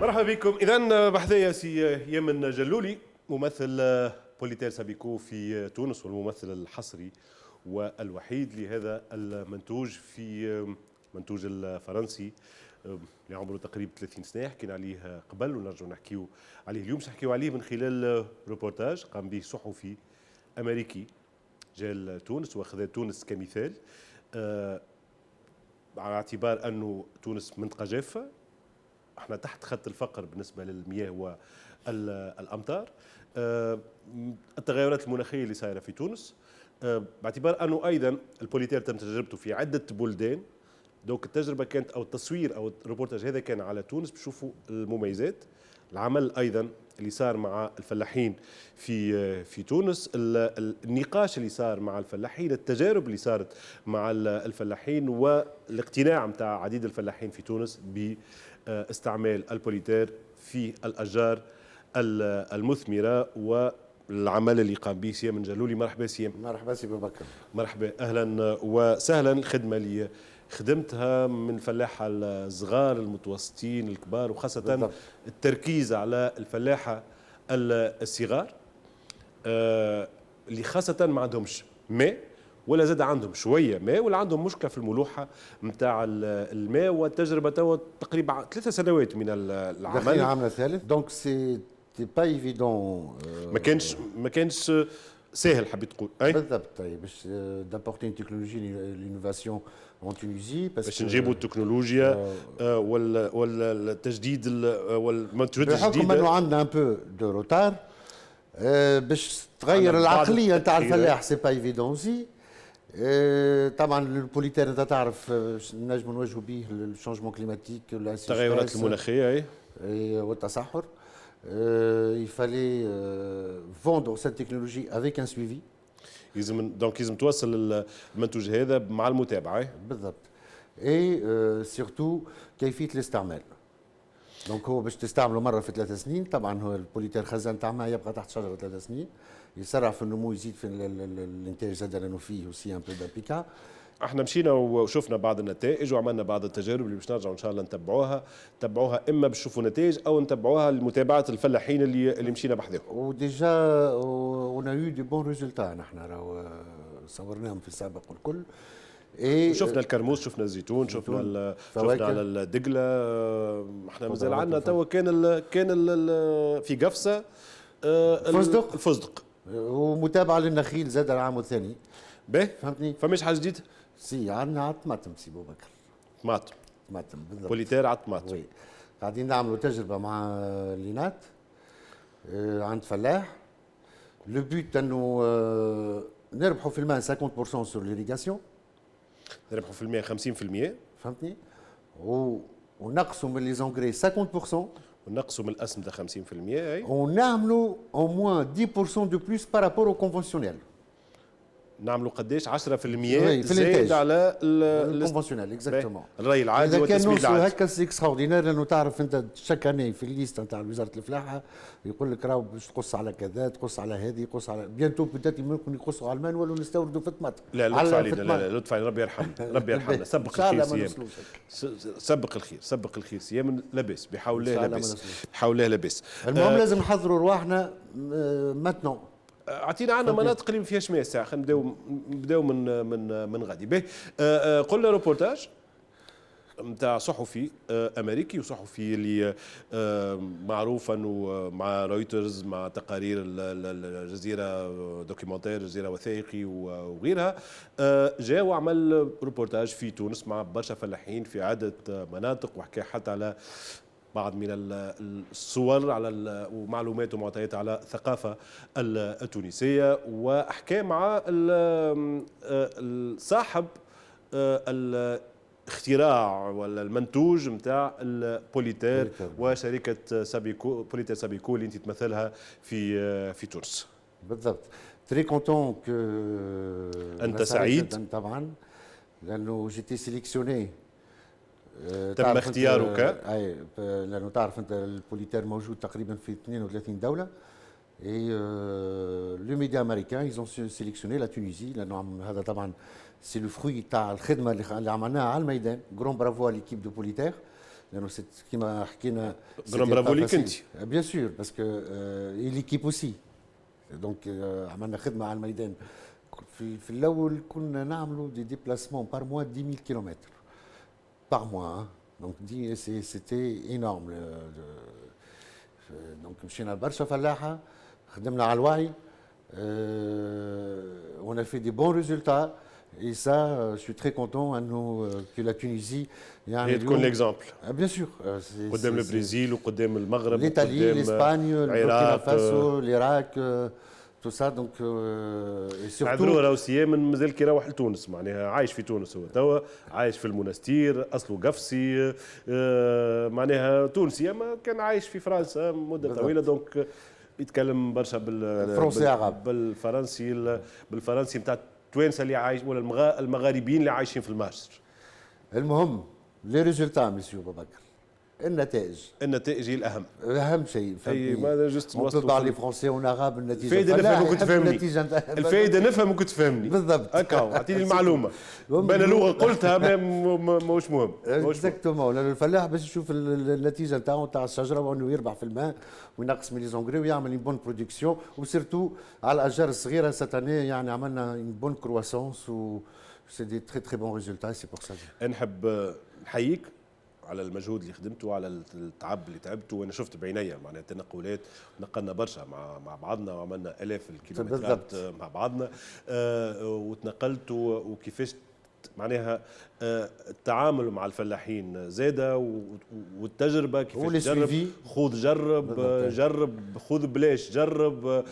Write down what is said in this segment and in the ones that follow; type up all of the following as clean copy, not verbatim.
مرحبا بكم. إذا بحذايا سي يمن جلولي ممثل بوليتير سابيكو في تونس والممثل الحصري والوحيد لهذا المنتوج في منتوج الفرنسي اللي عمره تقريبا 30 سنة. حكينا عليه قبل ونرجع نحكيو عليه اليوم. نحكيو عليه من خلال روبورتاج قام به صحفي أمريكي جاء لتونس واخذ تونس كمثال على اعتبار أنه تونس منطقة جافة، احنا تحت خط الفقر بالنسبه للمياه والامطار. التغيرات المناخيه اللي صايره في تونس، باعتبار انه ايضا البوليتير تم تجربته في عده بلدان. دوك التجربه كانت او التصوير او الروبورتاج هذا كان على تونس، بشوفوا المميزات. العمل ايضا اللي صار مع الفلاحين في تونس، النقاش اللي صار مع الفلاحين، التجارب اللي صارت مع الفلاحين، والاقتناع نتاع عديد الفلاحين في تونس باستعمال البوليتير في الاشجار المثمره، والعمل اللي قام به سي من جلولي. مرحبا سي. مرحبا سي بكر. مرحبا، اهلا وسهلا. الخدمه اللي خدمتها من الفلاحه الصغار المتوسطين الكبار، وخاصه بالضبط التركيز على الفلاحه الصغار اللي خاصه ما عندهمش ماء، ولا زاد عندهم شويه ماء، ولا عندهم مشكله في الملوحه نتاع الماء. والتجربه توا تقريبا 3 سنوات من العمل. داخلين العام الثالث، دونك سي با ايفيدون. ما كانش ساهل، حبيت تقول اي بالضبط. طيب باش دابورتي تكنولوجي لينوفاسيون اون تونيزي، باش نجيبوا التكنولوجيا والتجديد والمنتوجات الجديده، بحكم انه عندنا ان بو دو روتار باش تغير العقليه نتاع الفلاح. سي با ايفيدون سي. طبعا البوليتير انت تعرف نجم نواجهوا به الشونجمون كليماتيك، التغيرات المناخيه والتصحر. Il fallait vendre cette technologie avec un suivi. لازم توصل المنتوج هذا مع المتابعه. بالضبط. اي سيرتو كيفيه الاستعمال. دونك هو باش تستعمله مره في 3 سنين. طبعا هو البوليتير خزان تاع ما يبقى تحت شجره 3 سنين، يسرع في النمو، يزيد في الانتاج زاد، لانه فيه وسي ان بو دابيكا. احنا مشينا وشفنا بعض النتائج وعملنا بعض التجارب اللي باش نرجعوا ان شاء الله نتبعوها اما باش نشوفوا نتائج او نتبعوها لمتابعه الفلاحين اللي مشينا بحذاهم. وديجا اون يو دي بون ريزولتا. نحن راهو صورناهم في السابق والكل. شفنا الكرموس، شفنا الزيتون، شفنا الدقله. احنا مازال عندنا توا كان في قفصه الفستق ومتابعه للنخيل زاد العام الثاني. باهي، فهمتني؟ فماش حاجه جديده؟ سي عندنا طماطم سي بوبكر. طماطم بالضبط. بوليتير على الطماطم. وي. قاعدين نعملوا تجربه مع لينات عند فلاح. لو بوت انه نربحوا في الماء 50% سور ليريغاسيون. نربحوا في الماء 50%. فهمتني؟ ونقصوا من لي زونغري 50%. ونقصوا من الاسمده 50%. اي. ونعملوا او موان 10% دو بلوس بارابور او كونفونسيونيل. نعملوا قداش 10% زايد على الكونفونسيونيل. اكزاكتومون. الري العادي والتسميد العادي. هكا سي اكستراوردينير، لانه تعرف انت شاك اني في الليست نتاع وزاره الفلاحه يقول لك راهو باش تقص على كذا، تقص على هذه، تقص على بيانتو بدات ممكن يقصوا على المانوال ونستوردوا في الطماطم. لا لطف علينا، لا لطف علينا، ربي يرحمنا ربي يرحمنا. سبق الخير سيام، سبق الخير سيام. لاباس بحول الله، لاباس بحول الله لاباس. المهم لازم نحضروا رواحنا ماتنون. اعطينا عنا مناطق اللي ما فيهاش ماء الساعه. خلينا نبداو من غادي. به قلنا روبورتاج نتاع صحفي امريكي، وصحفي اللي معروف انه مع رويترز، مع تقارير الجزيره دوكيومنتير، الجزيره وثائقي وغيرها. جاء وعمل روبورتاج في تونس مع برشا فلاحين في عده مناطق، وحكى حتى على بعض من الصور على ومعلومات ومعطيات على الثقافة التونسية، وأحكى مع صاحب الاختراع ولا المنتوج نتاع البوليتير وشركة سابيكو، بوليتير سابيكو اللي أنت تمثلها في تونس. بالضبط. تري كونتون كو أنت سعيد طبعا، لأنه جيتي سيليكسيوني. تم اختيارك. اي لانه تعرف انت البوليتير موجود تقريبا في 32 دوله. اي لو ميديا امريكان ايزون سيليكسيوني لا تونيزي، لانه هذا طبعا سي لو فروي تاع الخدمه اللي عملناها على الميدان. جرون برافو على ليكيب دو بوليتير لانه كيما حكينا جرام برافو ليك انت. بيان سور باسكو ليكيب اوسي دونك عملنا خدمه على الميدان. في الاول كنا نعملوا دي ديبلاسمون بار موا 10000 كيلومتر بار موا دونك دي سيتي انورم. دونك مشينا برشا فلاحه خدمنا على الوعي. on a fait des bons résultats et ça je suis très content que la Tunisie يعني تكون ليكزامبل bien sûr قدام البرازيل وقدام المغرب l'Italie, l'Espagne, le Burkina Faso, l'Irak tout ça donc et surtout عذروا راهو سيامن مازال كي يروح لتونس معناها عايش في تونس هو توا عايش في المنستير اصله قفصي معناها تونسي اما كان عايش في فرنسا مده طويله دونك يتكلم برشا بالفرنسي نتاع التوانسه اللي عايش ولا المغاربيين اللي عايشين في الماجر. المهم لي ريزولتا مسيو بكر النتائج هي الاهم. اهم شيء اي ما جوست نوصلوا بارلي فرونسي ونغاب النتيجه الفايده نفهم وكتفهمني الفايده نفهم وكتفهمني بالضبط هكا اعطيني المعلومه بين لغه قلتها ماهوش مهم اكزاكتومون لانه الفلاح باش يشوف النتيجه نتاعو نتاع الشجره وانه يربح في الماء وينقص من لي زونغري ويعمل اون بون برودكسيون وسيرتو على الاشجار الصغيره ساتاني يعني عملنا اون بون كرواسونس و سي دي تري تري بون ريزولتا سي بور سا. نحب نحييك على المجهود اللي خدمته وعلى التعب اللي تعبته وانا شفت بعيني معناها تنقلات نقلنا برشا مع بعضنا وعملنا الاف الكيلومترات مع بعضنا وتنقلت وكيفاش معناها التعامل مع الفلاحين زاده والتجربه كيفاش تجرب جرب خذ بلاش جرب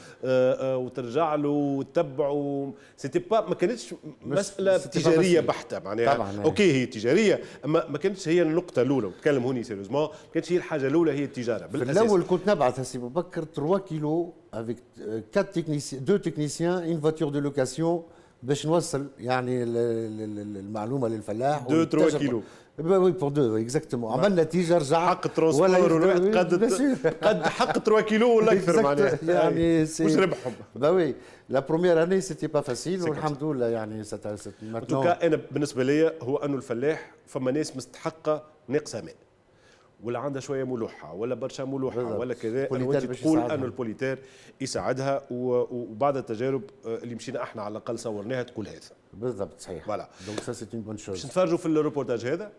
وترجع له وتتبعه سيتي با ما كانتش مساله تجاريه بحته معناها اوكي هي تجاريه اما ما كانتش هي النقطه الاولى نتكلم هوني سيريوزمون ما كانتش هي الحاجه الاولى هي التجاره بالاساس. الاول كنت نبعث سي بكر 3 كيلو افيك 4 تكنيسيان 2 تكنيسيان اون فواتور دو لوكاسيون باش نوصل يعني المعلومه للفلاح 2 3 كيلو وي بور 2 اكزاكتومون عملنا نتيجه رجع حق الترونسبور والوقت قد حق 3 كيلو ولا اكثر معناها يعني واش ربحهم وي لا بروميير اني سيتي با فاسيل والحمد لله يعني توكا انا بالنسبه لي هو انه الفلاح فما ناس مستحقه ناقصه ماء ولا عندها شويه ملوحه ولا برشا ملوحه ولا كذا وانت تقول انه البوليتير يساعدها وبعد التجارب اللي مشينا احنا على الاقل صورناها تقول هذا بالضبط صحيح. فوالا دونك سا سي اون بون شوز. باش نتفرجوا في الروبورتاج هذا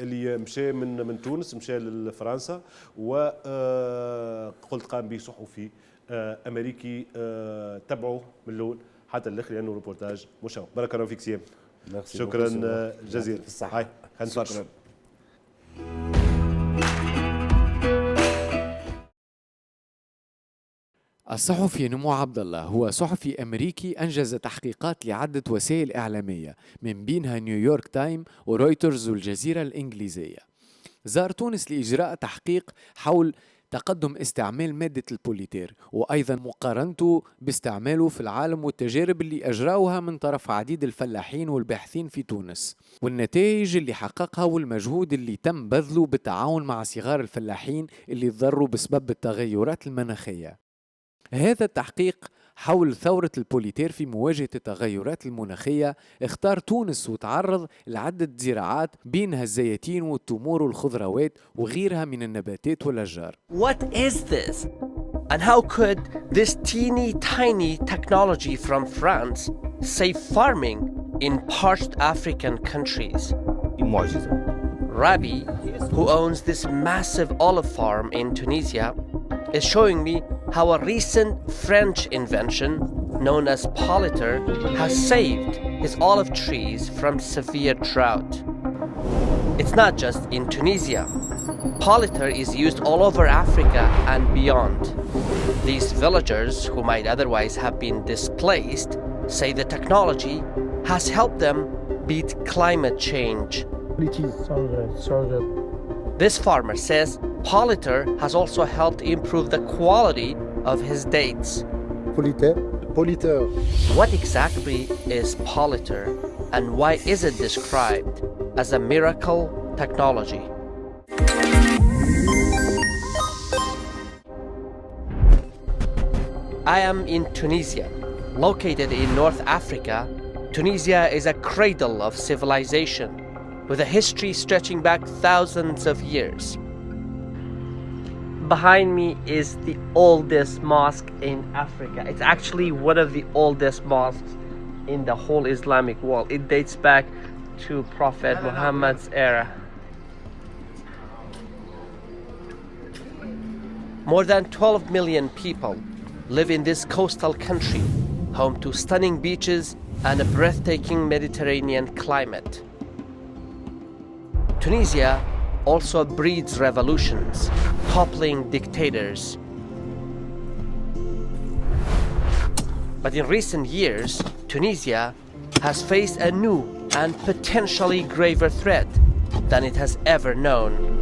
اللي مشى من تونس مشى لفرنسا وقلت قام به صحفي امريكي تبعه من الاول حتى الاخر لانه روبورتاج مشوق. بارك الله فيك سيام. شكرا جزيلا. هاي هنتفرج. الصحفي نمو عبد الله هو صحفي أمريكي أنجز تحقيقات لعدة وسائل إعلامية من بينها نيويورك تايم ورويترز والجزيرة الإنجليزية. زار تونس لإجراء تحقيق حول تقدم استعمال مادة البوليتير وأيضا مقارنته باستعماله في العالم والتجارب اللي أجراوها من طرف عديد الفلاحين والباحثين في تونس والنتائج اللي حققها والمجهود اللي تم بذله بالتعاون مع صغار الفلاحين اللي تضروا بسبب التغيرات المناخية. هذا التحقيق حول ثورة البوليتير في مواجهة التغيرات المناخية اختار تونس وتعرض لعدة زراعات بينها الزيتين والتمور والخضروات وغيرها من النباتات والأشجار. What is this? And how could this teeny tiny technology from France save farming in parched African countries? Rabi, who owns this massive olive farm in Tunisia, is showing me how a recent French invention known as Polytor has saved his olive trees from severe drought. It's not just in Tunisia. Polytor is used all over Africa and beyond. These villagers, who might otherwise have been displaced, say the technology has helped them beat climate change. This farmer says Polytor has also helped improve the quality of his dates. Polyter. What exactly is Polytor and why is it described as a miracle technology? I am in Tunisia. Located in North Africa, Tunisia is a cradle of civilization. with a history stretching back thousands of years. Behind me is the oldest mosque in Africa. It's actually one of the oldest mosques in the whole Islamic world. It dates back to Prophet Muhammad's era. More than 12 million people live in this coastal country, home to stunning beaches and a breathtaking Mediterranean climate. Tunisia also breeds revolutions, toppling dictators. But in recent years, Tunisia has faced a new and potentially graver threat than it has ever known.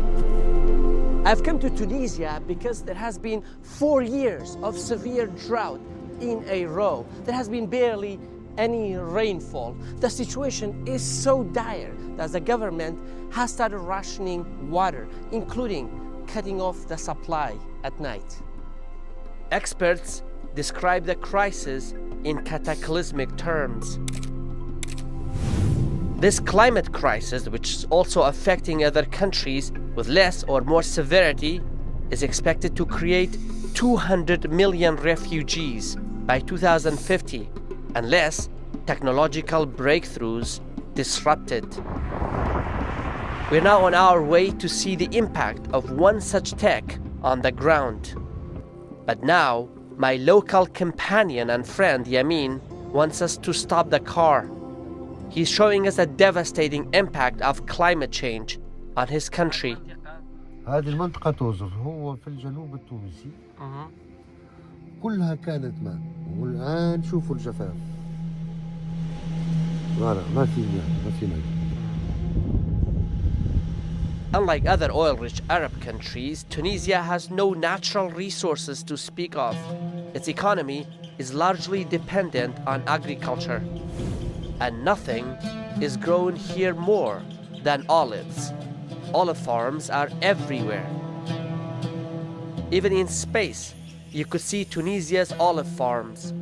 I've come to Tunisia because there has been 4 years of severe drought in a row. There has been barely any rainfall. The situation is so dire that the government has started rationing water, including cutting off the supply at night. Experts describe the crisis in cataclysmic terms. This climate crisis, which is also affecting other countries with less or more severity, is expected to create 200 million refugees by 2050, unless technological breakthroughs disrupt it. We're now on our way to see the impact of one such tech on the ground. But now, my local companion and friend Yamin wants us to stop the car. He's showing us a devastating impact of climate change on his country. هذه المنطقة توزر هو في الجنوب التونسي كلها كانت ماء والآن شوفوا الجفاف. ما في ماء. Unlike other oil-rich Arab countries, Tunisia has no natural resources to speak of. Its economy is largely dependent on agriculture. And nothing is grown here more than olives. Olive farms are everywhere. Even in space, you could see Tunisia's olive farms.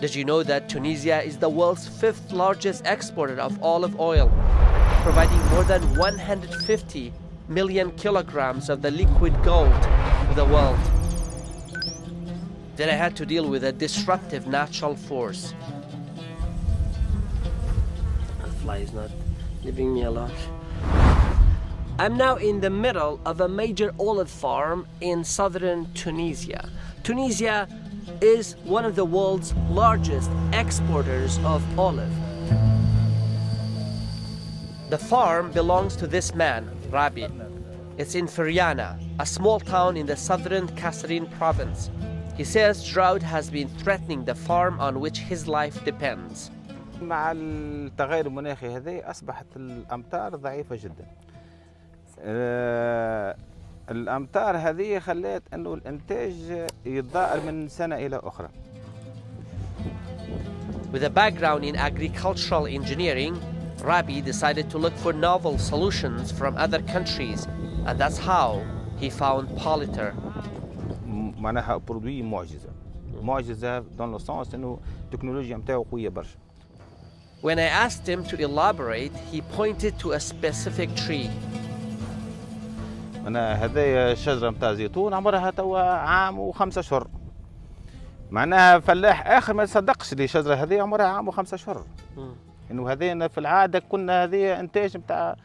Did you know that Tunisia is the world's 5th largest exporter of olive oil, providing more than 150 million kilograms of the liquid gold to the world? Then I had to deal with a disruptive natural force. Fly is not leaving me alone. I'm now in the middle of a major olive farm in southern Tunisia. Tunisia is one of the world's largest exporters of olive. The farm belongs to this man, Rabi. It's in Feriana, a small town in the southern Kasserine province. He says drought has been threatening the farm on which his life depends. مع التغير المناخي هذا أصبحت الأمطار ضعيفة جدا. الأمطار هذه خلت أنه الإنتاج يتضاءل من سنة إلى أخرى. With a background in agricultural engineering, Rabi decided to look for novel solutions from other countries, and that's how he found Polytor. معناها برودوي معجزة dans le sens أنه التكنولوجيا متاعه قوية برشا. When I asked him to elaborate, he pointed to a specific tree. أنا هذايا شجرة متاع زيتون عمرها توا عام و5 أشهر. معناها فلاح آخر ما يصدقش اللي الشجرة هذه عمرها عام و5 أشهر. إنه هذايا في العادة كنا هذايا إنتاج متاع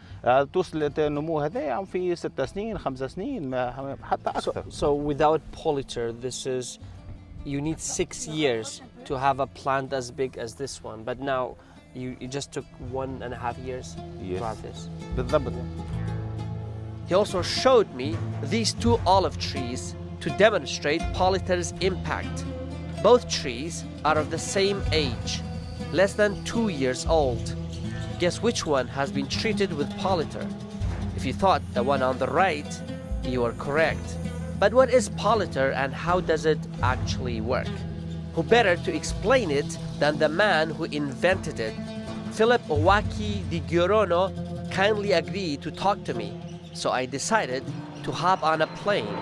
توصل النمو هذايا في 6 سنين 5 سنين ما حتى أكثر. So without Polytor, you need 6 years to have a plant as big as this one. But now you just took 1.5 years to have this. بالضبط. He also showed me these 2 olive trees to demonstrate Polytor's impact. Both trees are of the same age, less than 2 years old. Guess which one has been treated with Polytor? If you thought the one on the right, you were correct. But what is Polytor and how does it actually work? Who better to explain it than the man who invented it? Philip Owaki Di Giorono kindly agreed to talk to me, so I decided to hop on a plane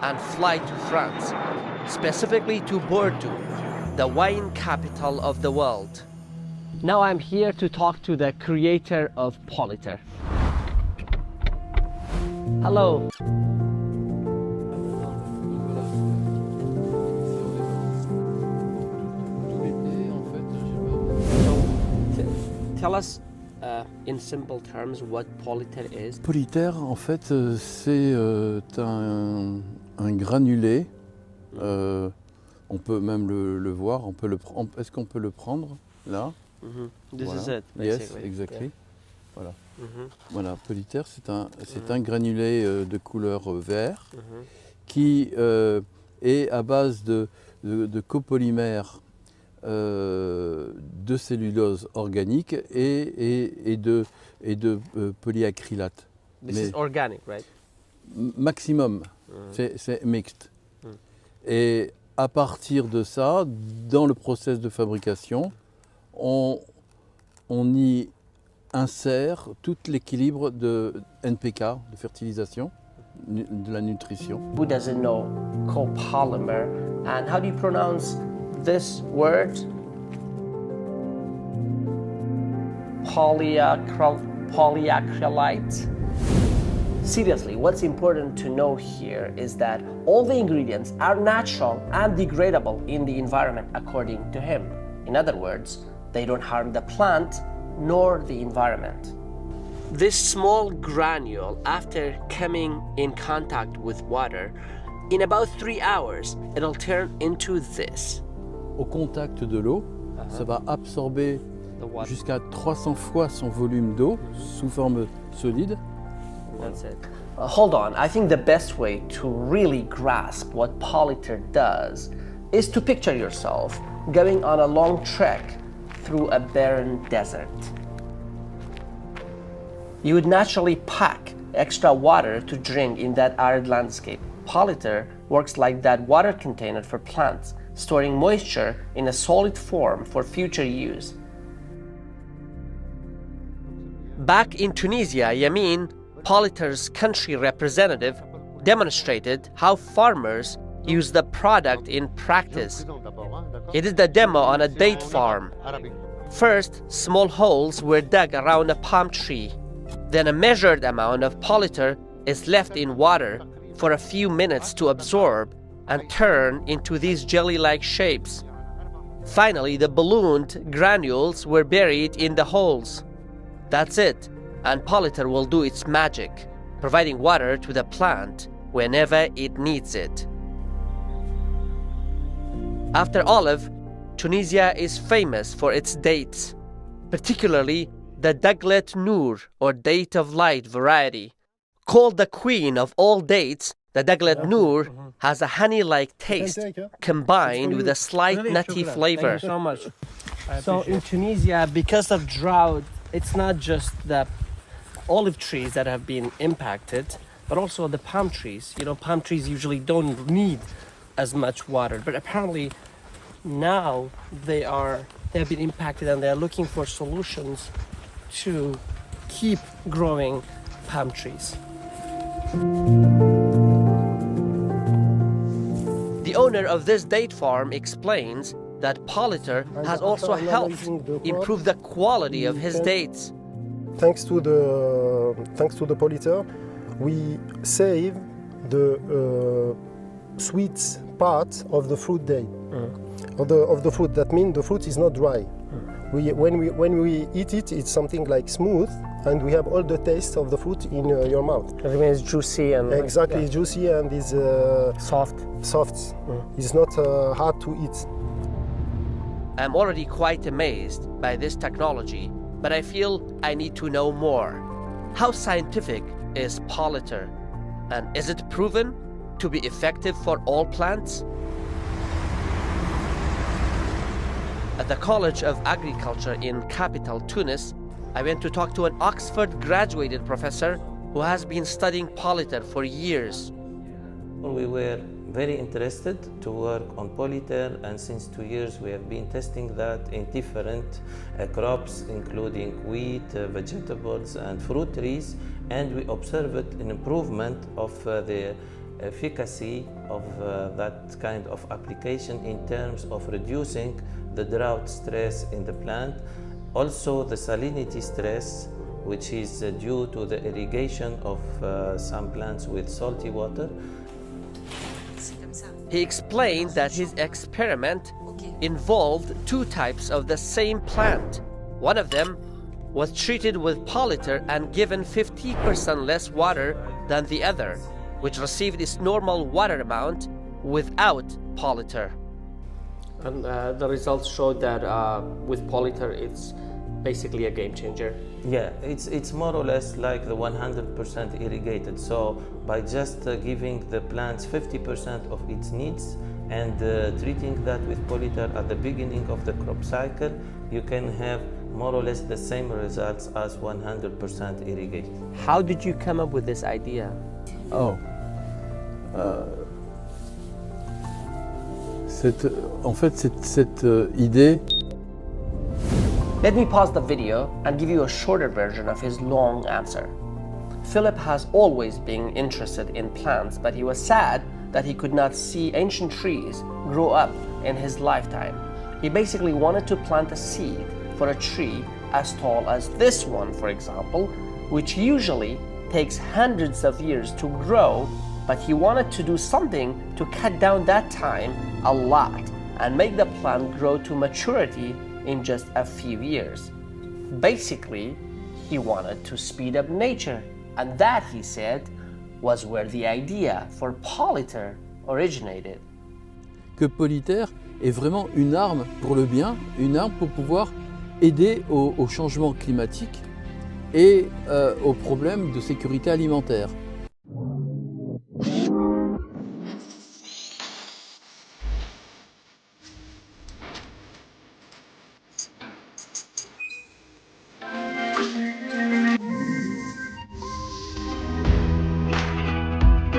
and fly to France, specifically to Bordeaux, the wine capital of the world. Now I'm here to talk to the creator of Polytor. Hello. Tell us in simple terms what Polyter is. Polyter, en fait, c'est un granulé. On peut même le voir. Est-ce qu'on peut le prendre là? This voilà. is it. Yes, Basically. exactly. Yeah. Voilà. Voilà, Polyter, c'est un granulé de couleur vert qui est à base de copolymère de cellulose organique et de polyacrylate. This is organic, right? Maximum, c'est mixte. Et à partir de ça, dans le process de fabrication, on y insère tout l'équilibre de NPK, de fertilisation, de la nutrition. Who doesn't know copolymer? And how do you pronounce this word? Polyacrylate. Seriously, what's important to know here is that all the ingredients are natural and degradable in the environment according to him. In other words, they don't harm the plant nor the environment. This small granule, after coming in contact with water, in about 3 hours, it'll turn into this. Au contact de l'eau, ça va absorber jusqu'à 300 fois son volume d'eau sous forme solide. That's it. Hold on, I think the best way to really grasp what Polyter does is to picture yourself going on a long trek through a barren desert. You would naturally pack extra water to drink in that arid landscape. Polyter works like that water container for plants, storing moisture in a solid form for future use. Back in Tunisia, Yamin, Polyter's country representative, demonstrated how farmers use the product in practice. He did the demo on a date farm. First, small holes were dug around a palm tree. Then a measured amount of Polyter is left in water for a few minutes to absorb and turn into these jelly-like shapes. Finally, the ballooned granules were buried in the holes. That's it, and Polyter will do its magic, providing water to the plant whenever it needs it. After olive, Tunisia is famous for its dates, particularly the Daglet Noor, or date of light variety. Called the queen of all dates, the Daglet Noor has a honey-like taste combined with a slight nutty flavor. Thank you so much. So in Tunisia, because of drought, it's not just the olive trees that have been impacted, but also the palm trees. You know, palm trees usually don't need as much water, but apparently now they have been impacted and they are looking for solutions to keep growing palm trees. The owner of this date farm explains that Polyter has also helped improve the quality of his dates. Thanks to the Polyter, we save the sweet part of the fruit date, of the fruit. That means the fruit is not dry. When we eat it, it's something like smooth, and we have all the taste of the fruit in your mouth. I mean, it's juicy and exactly juicy and is soft. It's not hard to eat. I'm already quite amazed by this technology, but I feel I need to know more. How scientific is Polyter? And is it proven to be effective for all plants? At the College of Agriculture in capital Tunis, I went to talk to an Oxford graduated professor who has been studying Polyter for years. We were very interested to work on Polyter, and since 2 years we have been testing that in different crops, including wheat, vegetables and fruit trees, and we observed an improvement of the efficacy of that kind of application in terms of reducing the drought stress in the plant, also the salinity stress which is due to the irrigation of some plants with salty water. He explained that his experiment involved two types of the same plant. One of them was treated with Polytor and given 50% less water than the other, which received its normal water amount without Polytor. And the results showed that with Polytor, it's basically a game changer. Yeah, it's more or less like the 100% irrigated. So by just giving the plants 50% of its needs and treating that with Polytor at the beginning of the crop cycle, you can have more or less the same results as 100% irrigated. How did you come up with this idea? En fait, cette idée. Let me pause the video and give you a shorter version of his long answer. Philip has always been interested in plants, but he was sad that he could not see ancient trees grow up in his lifetime. He basically wanted to plant a seed for a tree as tall as this one, for example, which usually takes hundreds of years to grow, but he wanted to do something to cut down that time a lot and make the plant grow to maturity in just a few years. Basically, he wanted to speed up nature, and that, he said, was where the idea for Polytor originated. Que Polyter est vraiment une arme pour le bien, une arme pour pouvoir aider au changement climatique et aux problèmes de sécurité alimentaire.